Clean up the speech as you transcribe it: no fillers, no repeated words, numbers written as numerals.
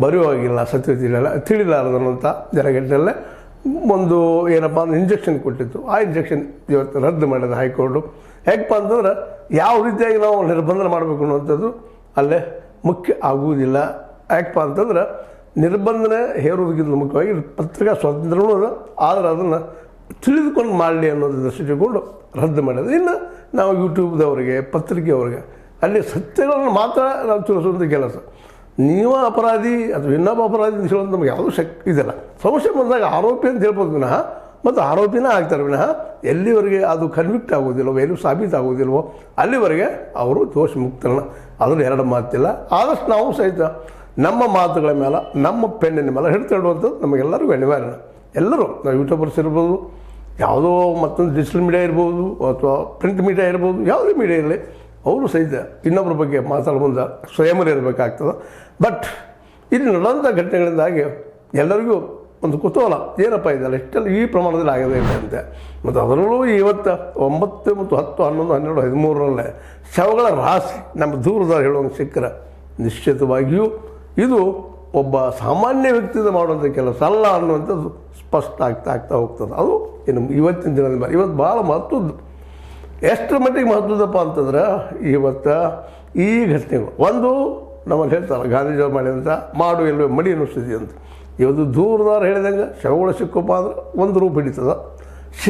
ಬರೆಯುವಾಗಿಲ್ಲ ಸತ್ಯ ತಿಳಿಲಾರದಂಥ ಜನಗಟ್ಟಲೆ ಒಂದು ಏನಪ್ಪ ಅಂದ್ರೆ ಇಂಜೆಕ್ಷನ್ ಕೊಟ್ಟಿತ್ತು. ಆ ಇಂಜೆಕ್ಷನ್ ಇವತ್ತು ರದ್ದು ಮಾಡಿದೆ ಹೈಕೋರ್ಟು. ಹೇಗಪ್ಪ ಅಂತಂದ್ರೆ ಯಾವ ರೀತಿಯಾಗಿ ನಾವು ನಿರ್ಬಂಧನ ಮಾಡಬೇಕು ಅನ್ನುವಂಥದ್ದು ಅಲ್ಲೇ ಮುಖ್ಯ ಆಗುವುದಿಲ್ಲ. ಯಾಕಪ್ಪ ಅಂತಂದ್ರೆ ನಿರ್ಬಂಧನೆ ಹೇರುವುದಕ್ಕಿಂತ ಮುಖ್ಯವಾಗಿ ಪತ್ರಿಕಾ ಸ್ವಾತಂತ್ರ್ಯವೂ ಅದ, ಆದರೆ ಅದನ್ನು ತಿಳಿದುಕೊಂಡು ಮಾಡಲಿ ಅನ್ನೋದು ದೃಷ್ಟಿಕೊಂಡು ರದ್ದು ಮಾಡಿದೆ. ಇನ್ನು ನಾವು ಯೂಟ್ಯೂಬ್ದವರಿಗೆ ಪತ್ರಿಕೆಯವ್ರಿಗೆ ಅಲ್ಲಿ ಸತ್ಯಗಳನ್ನು ಮಾತ್ರ ನಾವು ತಿಳಿಸುವಂಥ ಕೆಲಸ. ನೀವು ಅಪರಾಧಿ ಅಥವಾ ಇನ್ನೊಬ್ಬ ಅಪರಾಧಿ ಅಂತ ಹೇಳೋದು ನಮಗೆ ಯಾವುದೂ ಇದಲ್ಲ. ಸಮಸ್ಯೆ ಬಂದಾಗ ಆರೋಪಿ ಅಂತ ಹೇಳ್ಬೋದು ವಿನಃ ಮತ್ತು ಆರೋಪಿನ ಆಗ್ತಾರೆ ವಿನಃ ಎಲ್ಲಿವರೆಗೆ ಅದು ಕನ್ವಿಕ್ಟ್ ಆಗೋದಿಲ್ವೋ, ಎಲ್ಲೂ ಸಾಬೀತಾಗೋದಿಲ್ವೋ ಅಲ್ಲಿವರೆಗೆ ಅವರು ದೋಷ ಮುಕ್ತರನ್ನ. ಅದನ್ನು ಎರಡು ಮಾತಿಲ್ಲ. ಆದಷ್ಟು ನಾವು ಸಹಿತ ನಮ್ಮ ಮಾತುಗಳ ಮೇಲೆ ನಮ್ಮ ಪೆನ್ನಿನ ಮೇಲೆ ಹಿಡ್ತಿಡುವಂಥದ್ದು ನಮಗೆಲ್ಲರಿಗೂ ಅನಿವಾರ್ಯ. ಎಲ್ಲರೂ ನಾವು ಯೂಟ್ಯೂಬರ್ಸ್ ಇರ್ಬೋದು, ಯಾವುದೋ ಮತ್ತೊಂದು ಡಿಜಿಟಲ್ ಮೀಡಿಯಾ ಇರ್ಬೋದು ಅಥವಾ ಪ್ರಿಂಟ್ ಮೀಡಿಯಾ ಇರ್ಬೋದು, ಯಾವುದೇ ಮೀಡಿಯಾ ಇರಲಿ ಅವರು ಸಹಿತ ಇನ್ನೊಬ್ಬರ ಬಗ್ಗೆ ಮಾತಾಡೋ ಮುಂದೆ ಸ್ವಯಂವರ ಇರಬೇಕಾಗ್ತದೆ. ಬಟ್ ಇಲ್ಲಿ ನಡೆದಂಥ ಘಟನೆಗಳಿಂದಾಗಿ ಎಲ್ಲರಿಗೂ ಒಂದು ಕುತೂಹಲ, ಏನಪ್ಪ ಇದೆಲ್ಲ ಇಷ್ಟೆಲ್ಲ ಈ ಪ್ರಮಾಣದಲ್ಲಿ ಆಗಿದೆ ಇಲ್ಲ ಅಂತೆ. ಮತ್ತು ಅದರಲ್ಲೂ ಇವತ್ತು 9 ಮತ್ತು 10, 11, 12, 13ರಲ್ಲೇ ಶವಗಳ ರಾಶಿ ನಮ್ಮ ದೂರದಲ್ಲಿ ಹೇಳುವಂಗೆ ಸಿಕ್ಕರೆ ನಿಶ್ಚಿತವಾಗಿಯೂ ಇದು ಒಬ್ಬ ಸಾಮಾನ್ಯ ವ್ಯಕ್ತಿಯಿಂದ ಮಾಡುವಂಥ ಕೆಲಸ ಅಲ್ಲ ಅನ್ನುವಂಥದ್ದು ಸ್ಪಷ್ಟ ಆಗ್ತಾ ಹೋಗ್ತದೆ. ಅದು ಇನ್ನು ಇವತ್ತಿನ ದಿನದ ಮೇಲೆ ಇವತ್ತು ಭಾಳ ಮಹತ್ವದ್ದು. ಎಷ್ಟರ ಮಟ್ಟಿಗೆ ಮಹತ್ವದಪ್ಪ ಅಂತಂದ್ರೆ ಇವತ್ತು ಈ ಘಟನೆಗಳು ಒಂದು ನಮ್ಮಲ್ಲಿ ಹೇಳ್ತಾರೆ ಗಾಂಧೀಜಿಯವ್ರು ಮಾಡಿದಂಥ ಮಾಡು ಎಲ್ಲೋ ಮಡಿ ಅನ್ನಿಸ್ತಿದೆ ಅಂತ. ಇವತ್ತು ದೂರದವ್ರು ಹೇಳಿದಂಗೆ ಶವಗಳು ಸಿಕ್ಕಪ್ಪ ಅಂದ್ರೆ ಒಂದು ರೂಪ ಹಿಡಿತದೆ.